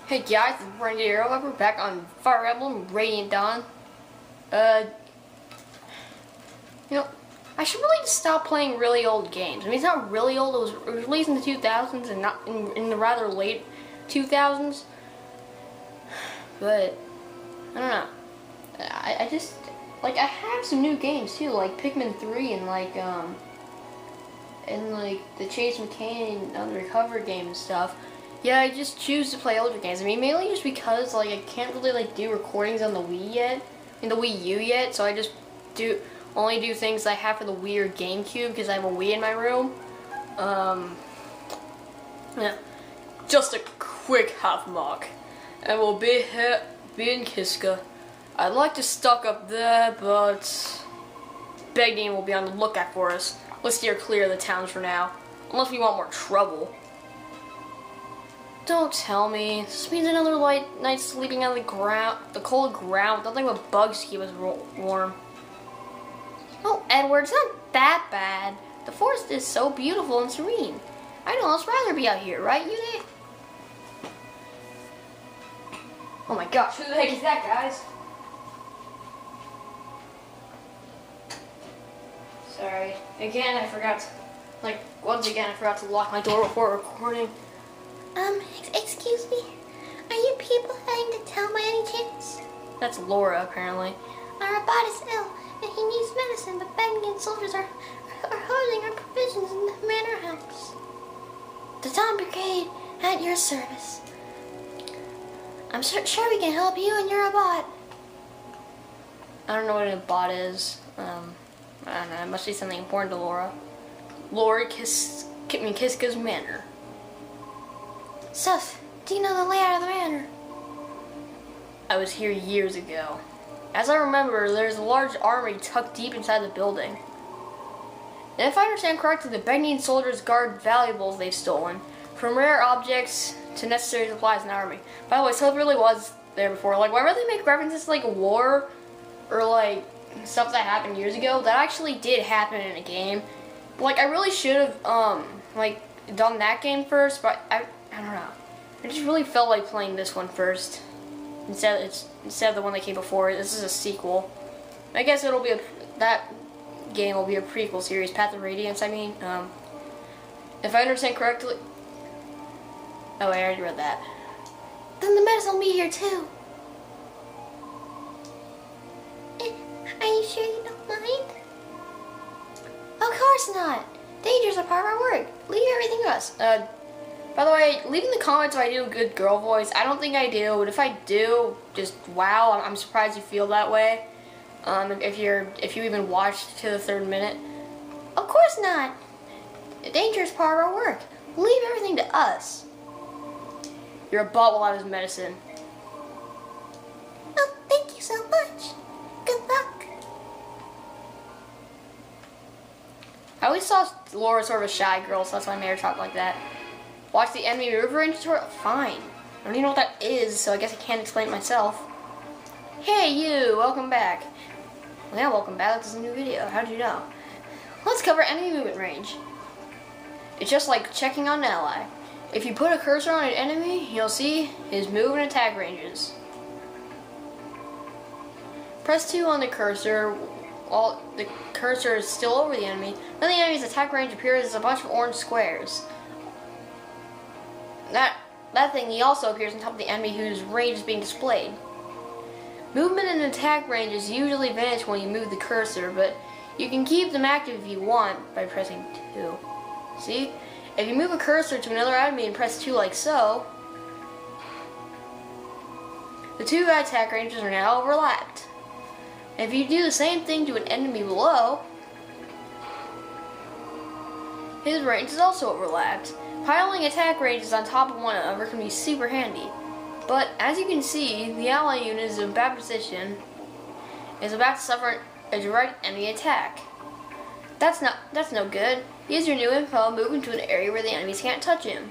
Hey guys, it's Brandon Arrow. We're back on Fire Emblem Radiant Dawn. I should really just stop playing really old games. I mean, it's not really old. It was released in the 2000s and not in the rather late 2000s. But I don't know. I just I have some new games too, like Pikmin 3 and the Chase McCain Undercover game and stuff. Yeah, I just choose to play older games. I mean, mainly just because I can't really do recordings on the Wii yet, in the Wii U yet. So I just only do things I have for the Wii or GameCube because I have a Wii in my room. Yeah, just a quick half mark, and we'll be in Kiska. I'd like to stock up there, but Begging will be on the lookout for us. Let's steer clear of the towns for now, unless we want more trouble. Don't tell me. This means another night sleeping on the cold ground. Nothing but bugs to keep us warm. Oh, Edward, it's not that bad. The forest is so beautiful and serene. I'd almost rather be out here, right, Yude? Oh my gosh, who the heck is that, guys? Sorry. Again, I forgot to lock my door before recording. Excuse me? Are you people heading to town by any chance? That's Laura, apparently. Our Rabat is ill, and he needs medicine, but Bengen soldiers are holding our provisions in the manor house. The Dawn Brigade, at your service. I'm sure we can help you and your Rabat. I don't know what a bot is. I don't know, it must be something important to Laura. Laura Kiska's manor. Seth, do you know the layout of the manor? I was here years ago. As I remember, there's a large armory tucked deep inside the building. And if I understand correctly, the Bengen soldiers guard valuables they've stolen, from rare objects to necessary supplies in the army. By the way, Seth really was there before. Whenever they make references to a war or stuff that happened years ago, that actually did happen in a game. I really should have done that game first, but I don't know. I just really felt like playing this one first instead of the one that came before. This is a sequel. I guess that game will be a prequel series, Path of Radiance. I mean, if I understand correctly. Oh, I already read that. Then the medicine will be here too. Are you sure you don't mind? Of course not. Dangers are part of our work. Leave everything to us. By the way, leave in the comments if I do a good girl voice. I don't think I do, but if I do, just wow. I'm surprised you feel that way. If you even watched to the 3rd minute. Of course not. Danger is part of our work. Leave everything to us. Your bot will have his medicine. Oh, thank you so much. Good luck. I always saw Laura sort of a shy girl, so that's why I made her talk like that. Watch the enemy river inventory? Fine. I don't even know what that is, so I guess I can't explain it myself. Hey you, welcome back. Well, yeah, welcome back. This is a new video. How did you know? Let's cover enemy movement range. It's just like checking on an ally. If you put a cursor on an enemy, you'll see his move and attack ranges. Press 2 on the cursor while the cursor is still over the enemy. Then the enemy's attack range appears as a bunch of orange squares. That thingy also appears on top of the enemy whose range is being displayed. Movement and attack ranges usually vanish when you move the cursor, but you can keep them active if you want by pressing 2. See? If you move a cursor to another enemy and press 2 like so, the 2 attack ranges are now overlapped. If you do the same thing to an enemy below, his range is also overlapped. Piling attack ranges on top of one another can be super handy. But as you can see, the ally unit is in a bad position, is about to suffer a direct enemy attack. That's no good. Use your new info, move into an area where the enemies can't touch him.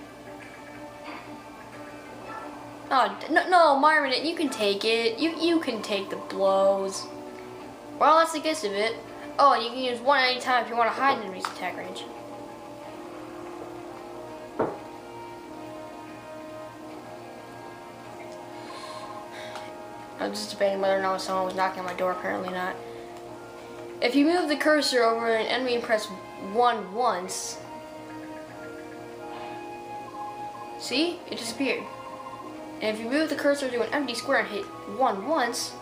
Oh, no, Myron, you can take it. You can take the blows. Well, that's the gist of it. Oh, and you can use one at any time if you want to hide an enemy's attack range. I was just debating whether or not someone was knocking on my door. Apparently not. If you move the cursor over an enemy and press 1 once, see? It disappeared. And if you move the cursor to an empty square and hit 1 once,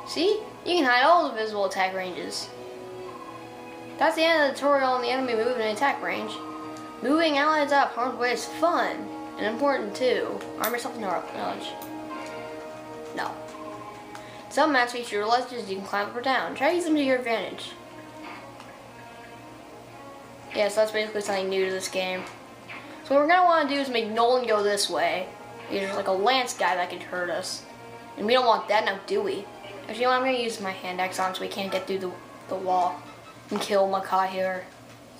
see? You can hide all the visible attack ranges. That's the end of the tutorial on the enemy move and attack range. Moving allies out of harm's way is fun and important too. Arm yourself knowledge. No. Some maps feature ledges you can climb up or down. Try to use them to your advantage. Yeah, so that's basically something new to this game. So what we're gonna want to do is make Nolan go this way. There's like a lance guy that could hurt us. And we don't want that now, do we? Actually, you know what? I'm gonna use my hand axe on so we can't get through the wall and kill Micaiah or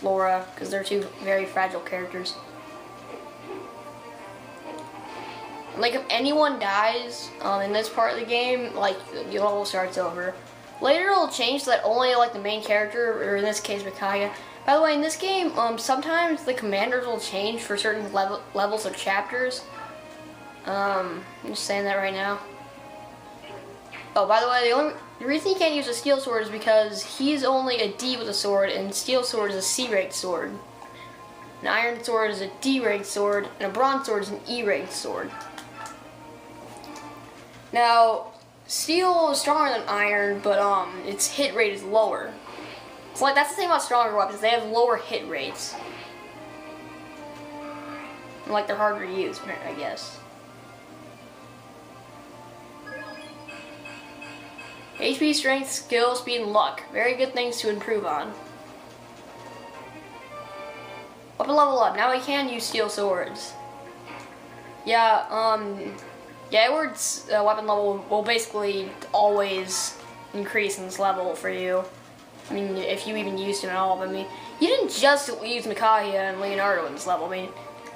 Laura, because they're two very fragile characters. Like, if anyone dies in this part of the game, like, the level starts over. Later it'll change so that only like the main character, or in this case Micaiah. By the way, in this game, sometimes the commanders will change for certain levels of chapters. I'm just saying that right now. Oh, by the way, the reason he can't use a steel sword is because he's only a D with a sword, and steel sword is a C-ranked sword. An iron sword is a D-ranked sword, and a bronze sword is an E-ranked sword. Now, steel is stronger than iron, but its hit rate is lower. So like that's the thing about stronger weapons; they have lower hit rates. And, like they're harder to use, I guess. HP, strength, skill, speed, and luck. Very good things to improve on. Weapon level up. Now we can use steel swords. Yeah, Edward's weapon level will basically always increase in this level for you. I mean, if you even used him at all. But I mean, you didn't just use Micaiah and Leonardo in this level. I mean,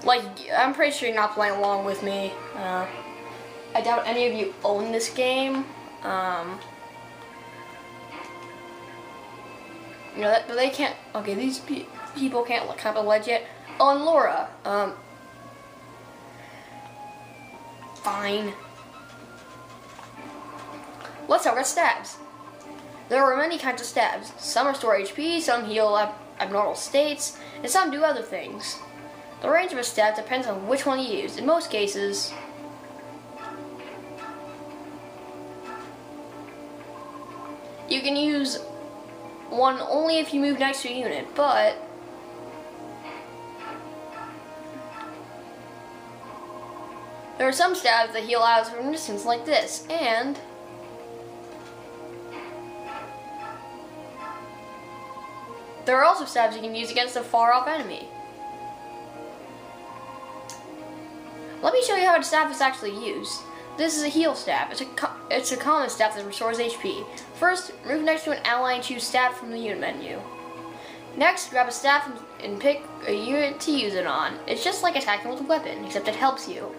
like, I'm pretty sure you're not playing along with me. I doubt any of you own this game. You know, that they can't. Okay, these people can't climb up a ledge yet. Oh, and Laura. Fine. Let's talk about stabs. There are many kinds of stabs. Some restore HP, some heal abnormal states, and some do other things. The range of a stab depends on which one you use. In most cases, you can use one only if you move next to a unit, but there are some stabs that heal out from a distance like this, and there are also stabs you can use against a far-off enemy. Let me show you how a staff is actually used. This is a heal staff. It's a common staff that restores HP. First, move next to an ally and choose staff from the unit menu. Next, grab a staff and pick a unit to use it on. It's just like attacking with a weapon, except it helps you.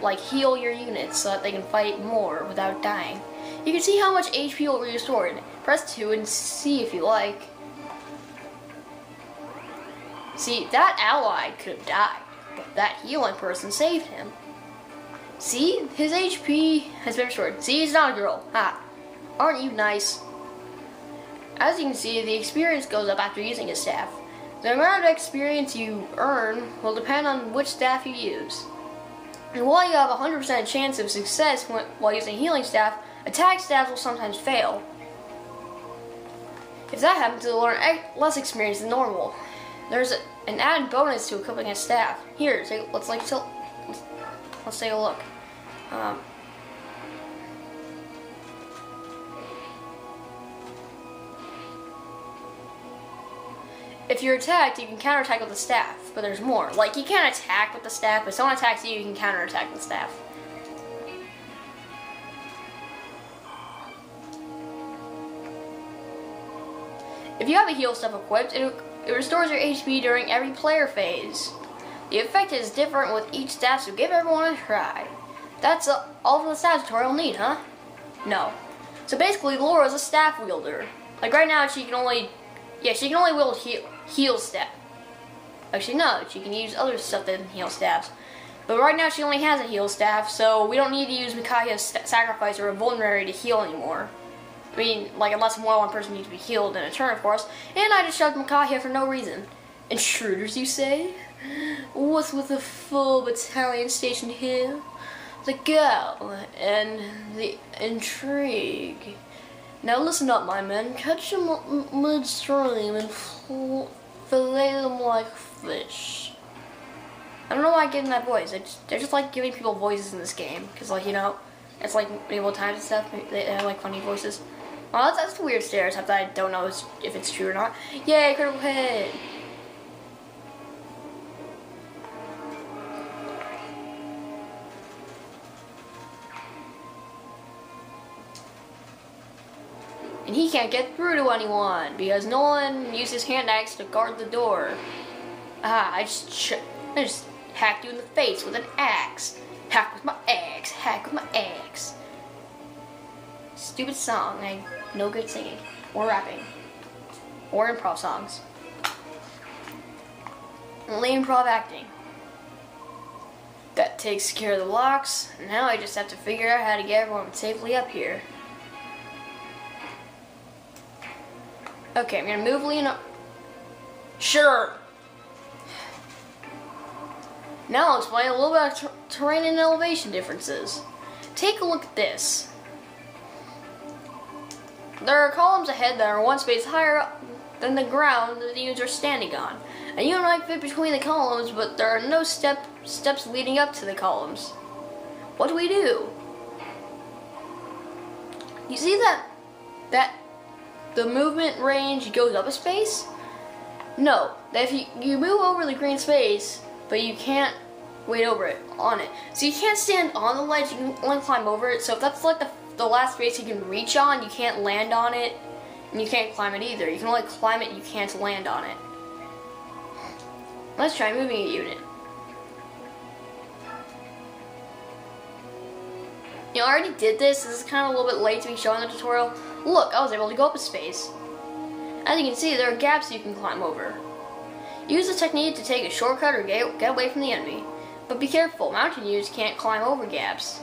Like heal your units so that they can fight more without dying. You can see how much HP will be restored. Press 2 and see if you like. See, that ally could have died, but that healing person saved him. See, his HP has been restored. See, he's not a girl. Ha! Aren't you nice? As you can see, the experience goes up after using his staff. The amount of experience you earn will depend on which staff you use. And while you have a 100% chance of success while using healing staff, attack staffs will sometimes fail. If that happens, you'll learn less experience than normal. There's an added bonus to equipping a staff. Here, let's take a look. If you're attacked, you can counterattack with the staff, but there's more. Like, you can't attack with the staff, but if someone attacks you, you can counterattack with the staff. If you have a heal staff equipped, it restores your HP during every player phase. The effect is different with each staff, so give everyone a try. That's all for the staff tutorial need, huh? No. So basically, Laura's a staff wielder. Like right now, she can only wield heal staff. Actually, no, she can use other stuff than heal staffs. But right now she only has a heal staff, so we don't need to use Mikaya's sacrifice or a vulnerary to heal anymore. I mean, like, unless more than one person needs to be healed in a turn, of course. And I just shoved Mikaya for no reason. Intruders, you say? What's with the full battalion stationed here? The guile and the intrigue. Now listen up, my men. Catch them midstream and fillet them like fish. I don't know why I'm getting that voice. They're just like giving people voices in this game. Because, like, you know, it's like medieval times and stuff. They have, like, funny voices. Well, that's a weird stereotype that I don't know if it's true or not. Yay, critical hit! And he can't get through to anyone because no one used his hand axe to guard the door. Ah, I just hacked you in the face with an axe. Hack with my axe. Hack with my axe. Stupid song. No good singing or rapping or improv songs. Only improv acting. That takes care of the locks. Now I just have to figure out how to get everyone safely up here. Okay, I'm gonna move Leon up. Sure. Now I'll explain a little bit of terrain and elevation differences. Take a look at this. There are columns ahead that are one space higher up than the ground that the units are standing on. A unit might fit between the columns, but there are no steps leading up to the columns. What do we do? You see that the movement range goes up a space? No, that if you move over the green space, but you can't wait over it, on it. So you can't stand on the ledge, you can only climb over it. So if that's like the last space you can reach on, you can't land on it, and you can't climb it either. You can only climb it, you can't land on it. Let's try moving a unit. You know, I already did this. This is kind of a little bit late to be showing the tutorial. Look, I was able to go up a space. As you can see, there are gaps you can climb over. Use the technique to take a shortcut or get away from the enemy. But be careful, mounted units can't climb over gaps.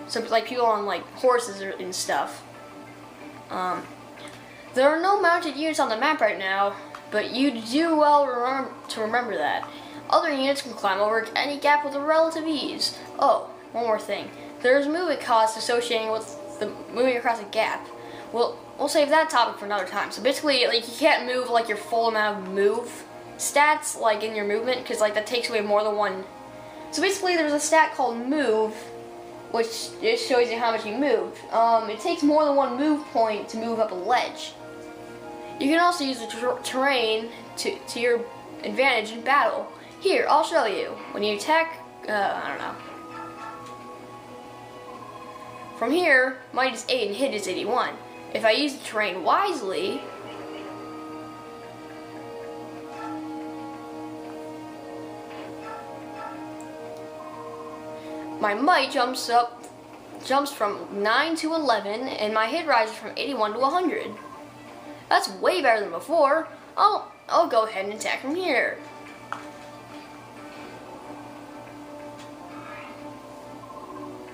So like people on like horses and stuff. There are no mounted units on the map right now, but you do well to remember that. Other units can climb over any gap with a relative ease. Oh, one more thing. There's movement costs associated with the moving across a gap. We'll save that topic for another time. So basically, like, you can't move like your full amount of move stats like in your movement, because like that takes away more than one. So basically, there's a stat called move, which just shows you how much you moved. It takes more than one move point to move up a ledge. You can also use the terrain to your advantage in battle. Here, I'll show you. When you attack, I don't know. From here, might is 8 and hit is 81. If I use the terrain wisely, my might jumps from 9 to 11, and my hit rises from 81 to 100. That's way better than before. I'll go ahead and attack from here.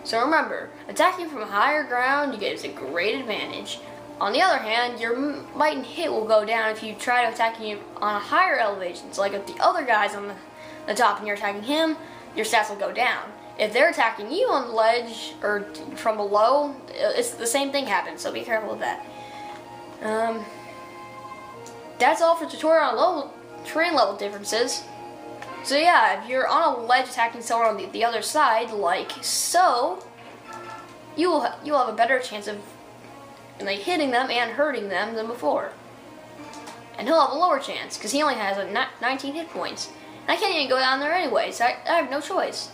So remember, attacking from higher ground gives a great advantage. On the other hand, your might and hit will go down if you try to attack him on a higher elevation. So like if the other guy's on the top and you're attacking him, your stats will go down. If they're attacking you on the ledge or from below, it's the same thing happens, so be careful with that. That's all for tutorial on terrain level differences. So yeah, if you're on a ledge attacking someone on the other side, like so, you'll have a better chance of like hitting them and hurting them than before. And he'll have a lower chance because he only has 19 hit points. And I can't even go down there anyway, so I have no choice.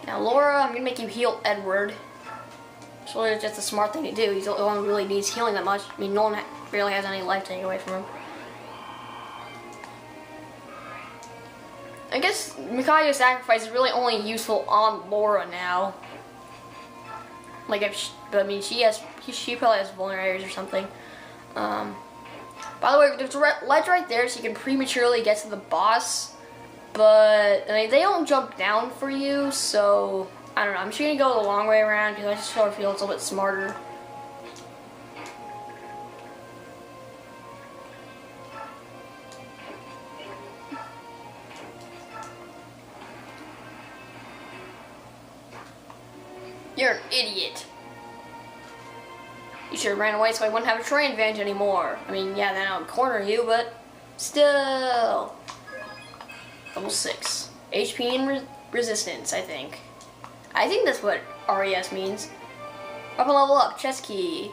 Now Laura, I'm gonna make you heal Edward. It's really just a smart thing to do. He's the only one who really needs healing that much. I mean, no one really has any life taken away from him. I guess Mikaya's sacrifice is really only useful on Laura now. Like, but I mean, she probably has vulneraries or something. By the way, there's a ledge right there, so you can prematurely get to the boss. But I mean, they don't jump down for you, so I don't know. I'm just gonna go the long way around because I just sort of feel it's a little bit smarter. You're an idiot. You should have ran away so I wouldn't have a terrain advantage anymore. I mean, yeah, then I would corner you, but still. Level 6. HP and resistance, I think. I think that's what RES means. Up and level up, chest key.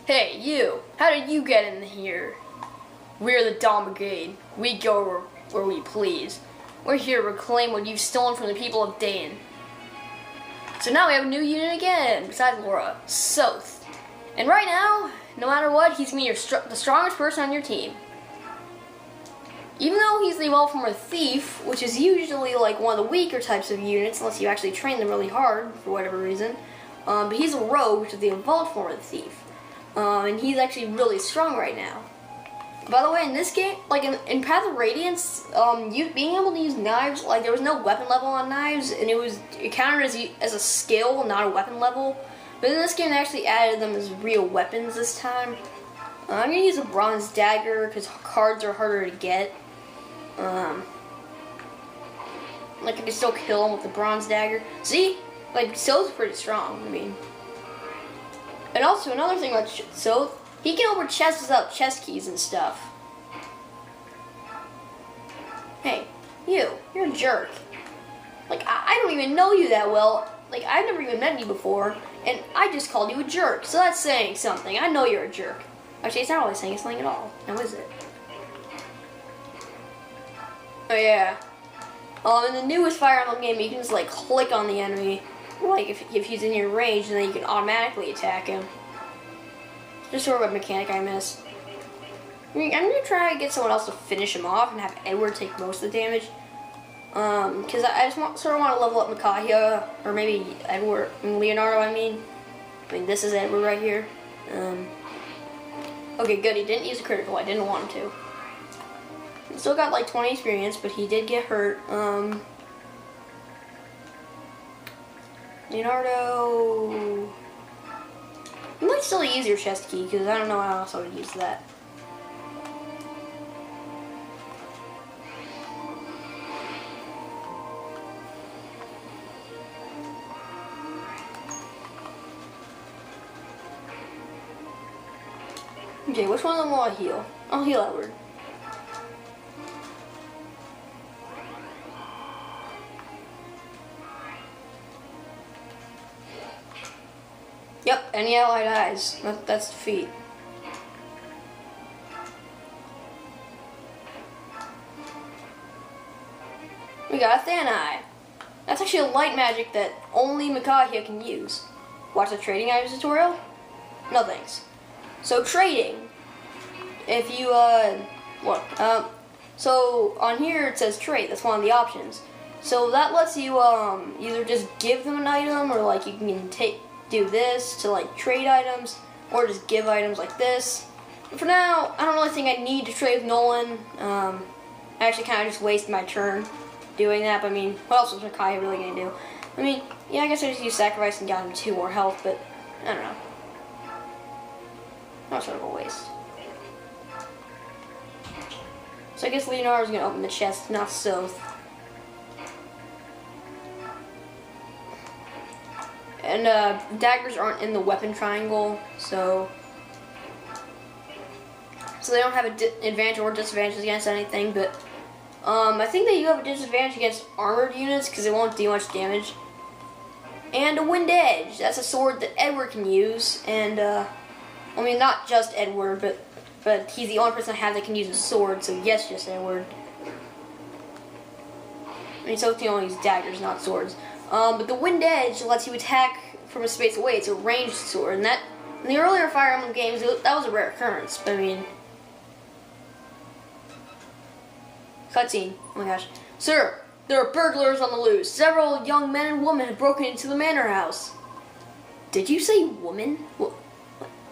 Hey, you! How did you get in here? We're the Dawn Brigade. We go where we please. We're here to reclaim what you've stolen from the people of Dane. So now we have a new unit again, besides Laura, Soth. And right now, no matter what, he's gonna be the strongest person on your team. Even though he's the evolved form of Thief, which is usually like one of the weaker types of units, unless you actually train them really hard for whatever reason. But he's a Rogue, which is the evolved form of Thief. And he's actually really strong right now. By the way, in this game, like in Path of Radiance, being able to use knives, like there was no weapon level on knives, and it counted as a skill, not a weapon level. But in this game, they actually added them as real weapons this time. I'm gonna use a bronze dagger because cards are harder to get. Like I can still kill him with the bronze dagger. See, like Soth's pretty strong. I mean. And also, another thing about Soth, he can open chests without chest keys and stuff. Hey, you're a jerk. Like, I don't even know you that well. Like, I've never even met you before, and I just called you a jerk, so that's saying something. I know you're a jerk. Actually, it's not really saying something at all. Now, is it? Oh, yeah. In the newest Fire Emblem game, you can just, like, click on the enemy. Like, if he's in your range, and then you can automatically attack him. Just sort of a mechanic I miss. I mean, I'm gonna try to get someone else to finish him off and have Edward take most of the damage. Because I just sort of want to level up Micaiah, or maybe Edward, Leonardo, I mean, this is Edward right here. Okay, good, he didn't use a critical, I didn't want him to. He still got like 20 experience, but he did get hurt. Leonardo... You might still use your chest key, because I don't know how else I would use that. Okay, which one of them will I heal? I'll heal Edward. Yep, any ally dies. That's defeat. We got a Thanai. That's actually a light magic that only Micaiah can use. Watch the trading items tutorial? No thanks. So trading. If you look, so on here it says trade. That's one of the options. So that lets you either just give them an item, or like you can do this to like trade items, or just give items like this. But for now, I don't really think I need to trade with Nolan. I actually kind of just wasted my turn doing that. But I mean, what else was Micaiah really gonna do? I mean, yeah, I guess I just used sacrifice and got him 2 more health, but I don't know. That was sort of a waste. So I guess Leonardo's gonna open the chest, not Soth. And daggers aren't in the weapon triangle, so they don't have an advantage or disadvantage against anything. But I think that you have a disadvantage against armored units because it won't do much damage. And a wind edge. That's a sword that Edward can use, and I mean not just Edward, but he's the only person I have that can use a sword. So yes, just Edward. I mean, so he can only use daggers, not swords. But the Wind Edge lets you attack from a space away. It's a ranged sword, and that in the earlier Fire Emblem games, that was a rare occurrence. But I mean, cutscene. Oh my gosh, sir, There are burglars on the loose. Several young men and women have broken into the manor house. Did you say woman?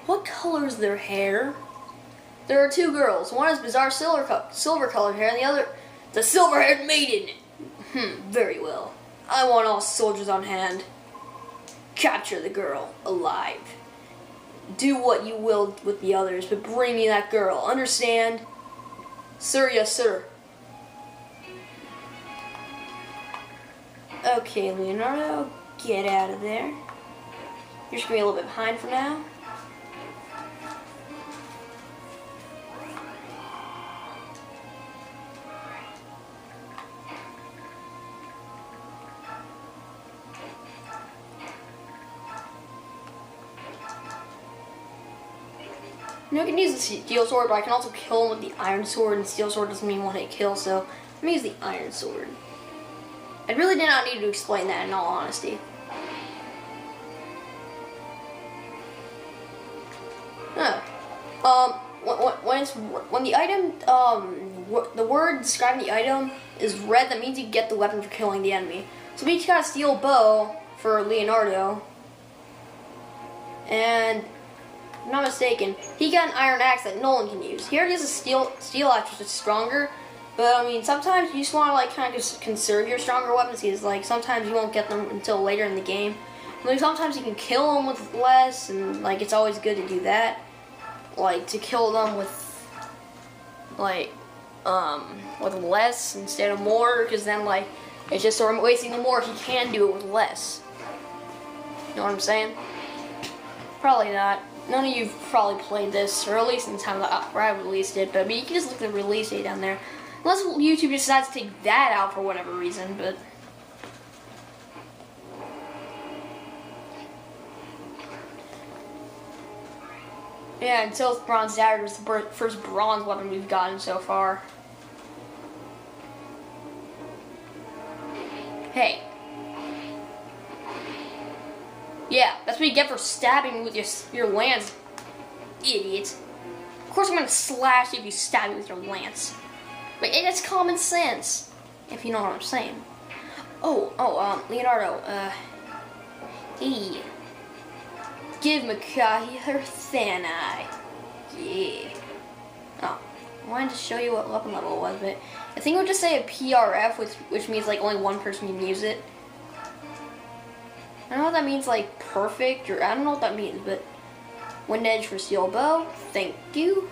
What color is their hair? There are two girls. One has bizarre silver-colored hair, and the other, the silver-haired maiden. Very well. I want all soldiers on hand. Capture the girl alive. Do what you will with the others, but bring me that girl. Understand? Sir, yes, sir. Okay, Leonardo, get out of there. You're just gonna be a little bit behind for now. You know, I can use the steel sword, but I can also kill him with the iron sword, and steel sword doesn't mean one-hit kill, so I'm gonna use the iron sword. I really did not need to explain that, in all honesty. When the item, the word describing the item is red, that means you get the weapon for killing the enemy. So we each got a steel bow for Leonardo, and if I'm not mistaken, he got an iron axe that Nolan can use. He already has a steel axe, which is stronger. But I mean, sometimes you just want to like kind of just conserve your stronger weapons, because like sometimes you won't get them until later in the game. Like sometimes you can kill them with less, and like it's always good to do that. Like to kill them with like with less instead of more, because then like it's just sort of wasting the more if you can do it with less. You know what I'm saying? Probably not. None of you've probably played this, or at least in the time that I released it. But I mean, you can just look at the release date down there. Unless YouTube decides to take that out for whatever reason, but... Yeah, until Bronze Dagger is the first bronze weapon we've gotten so far. Hey. Yeah, that's what you get for stabbing me with your lance, idiot. Of course I'm gonna slash you if you stab me with your lance. But it's common sense, if you know what I'm saying. Leonardo, hey. Give Makahi her Thanai. Yeah. Oh, I wanted to show you what weapon level it was, but I think it would just say a PRF, which means like only one person can use it. I don't know what that means, like perfect, or I don't know what that means, but Wind Edge for steel bow, thank you.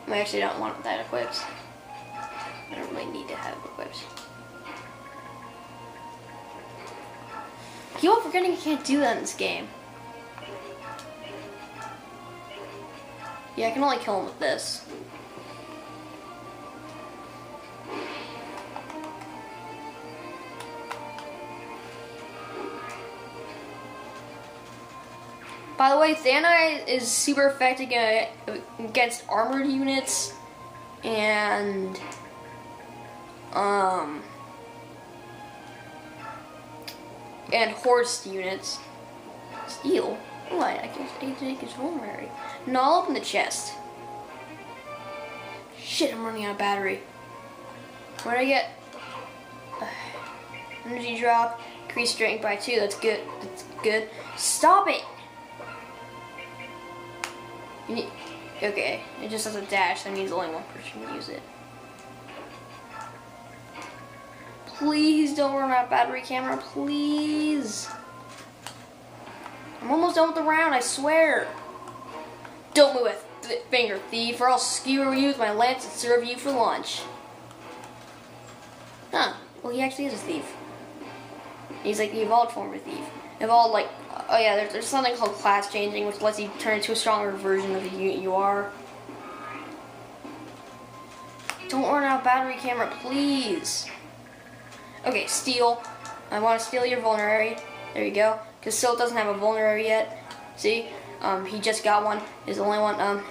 I actually don't want that equipped. I don't really need to have it equipped. Keep on forgetting you can't do that in this game. Yeah, I can only kill him with this. By the way, Thanai is super effective against armored units and horse units. Steel? What? I think it's vulnerary. No, I'll open the chest. Shit, I'm running out of battery. What did I get? Energy drop, increase strength by 2. That's good. That's good. Stop it! Okay, it just has a dash. That means only one person can use it. Please don't run out of battery, camera. Please. I'm almost done with the round, I swear. Don't move a finger, thief, or I'll skewer you with my lance and serve you for lunch. Huh. Well, he actually is a thief. He's like the evolved form of a thief. Evolved, like, oh yeah, there's something called class changing, which lets you turn into a stronger version of the unit you are. Don't run out of battery, camera, please. Okay, steel. I want to steal your vulnerary. There you go. Because Silt doesn't have a vulnerary yet. See? He just got one. He's the only one. Okay,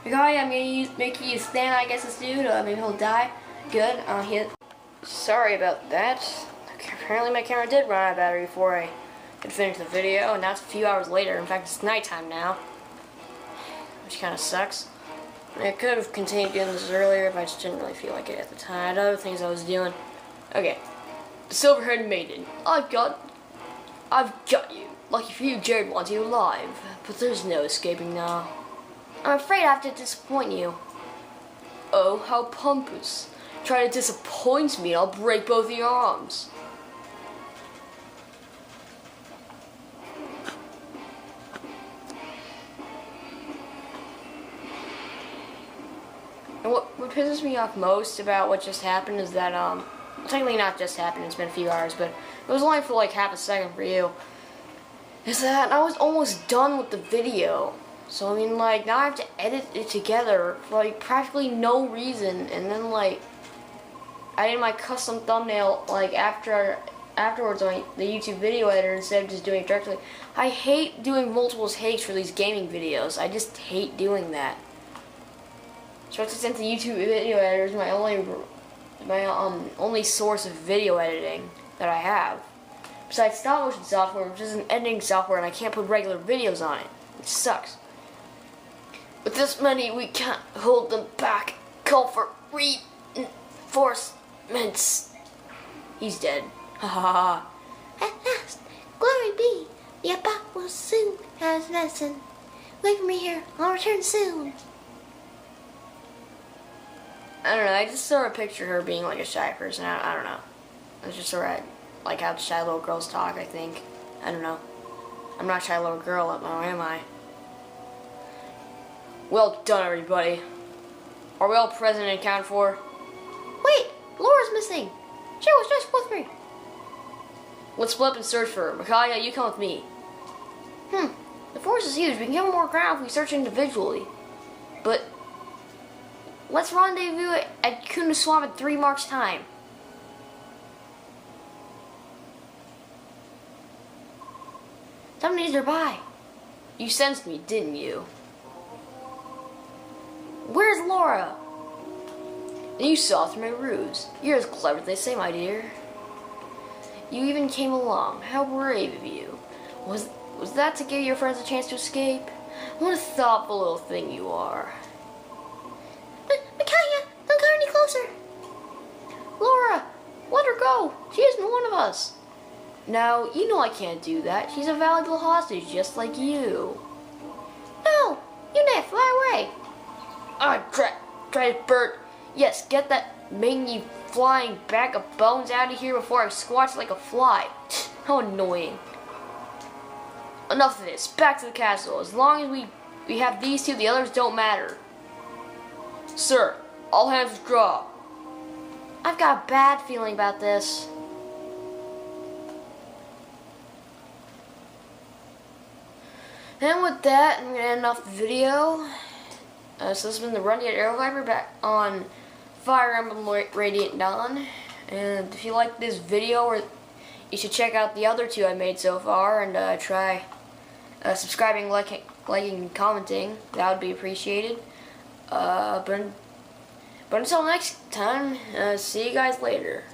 I'm gonna make you use Than, I guess this dude. Maybe he'll die. Good. Sorry about that. Okay, apparently my camera did run out of battery before I could finish the video, and now it's a few hours later. In fact, it's nighttime now, which kind of sucks. I could have continued doing this earlier, but I just didn't really feel like it at the time. I had other things I was doing. Okay. The Silverhaired Maiden. I've got you. Lucky for you, Jared wants you alive. But there's no escaping now. I'm afraid I have to disappoint you. Oh, how pompous. Try to disappoint me and I'll break both of your arms. And what pisses me off most about what just happened is that, technically not just happened, it's been a few hours, but it was only for like half a second for you, is that I was almost done with the video. So, I mean, like, now I have to edit it together for, like, practically no reason, and then, like, I did my custom thumbnail, like, afterwards on the YouTube video editor instead of just doing it directly. I hate doing multiple takes for these gaming videos. I just hate doing that. Especially since the YouTube video editor is my only source of video editing that I have. Besides stop motion software, which is an editing software, and I can't put regular videos on it. It sucks. With this many, we can't hold them back. Call for reinforcements. He's dead. Ha ha ha. At last, glory be. The attack will soon have its lesson. Wait for me here. I'll return soon. I don't know, I just sort of picture her being like a shy person. I don't know. It's just sort of like how shy little girls talk, I think. I don't know. I'm not a shy little girl, am I? Well done, everybody. Are we all present and accounted for? Wait, Laura's missing. She was just with me. Let's split up and search for her. Micaiah, you come with me. The forest is huge. We can get more ground if we search individually. But let's rendezvous at Kuna Swamp at 3 marks time. Somebody's nearby. You sensed me, didn't you? Where's Laura? And you saw through my ruse. You're as clever as they say, my dear. You even came along. How brave of you. Was that to give your friends a chance to escape? What a thoughtful little thing you are. Micaiah, don't go any closer. Laura, let her go. She isn't one of us. Now, you know I can't do that. She's a valuable hostage, just like you. No, you need to fly away. Ah, try it, Bert. Yes, get that mangy flying bag of bones out of here before I squash like a fly. How annoying. Enough of this. Back to the castle. As long as we have these two, the others don't matter. Sir, all hands withdraw. I've got a bad feeling about this. And with that, I'm going to end off the video. So this has been the Run Yet Arrow Viper back on Fire Emblem Radiant Dawn. And if you like this video, you should check out the other two I made so far and try subscribing, liking, and commenting. That would be appreciated. But until next time, see you guys later.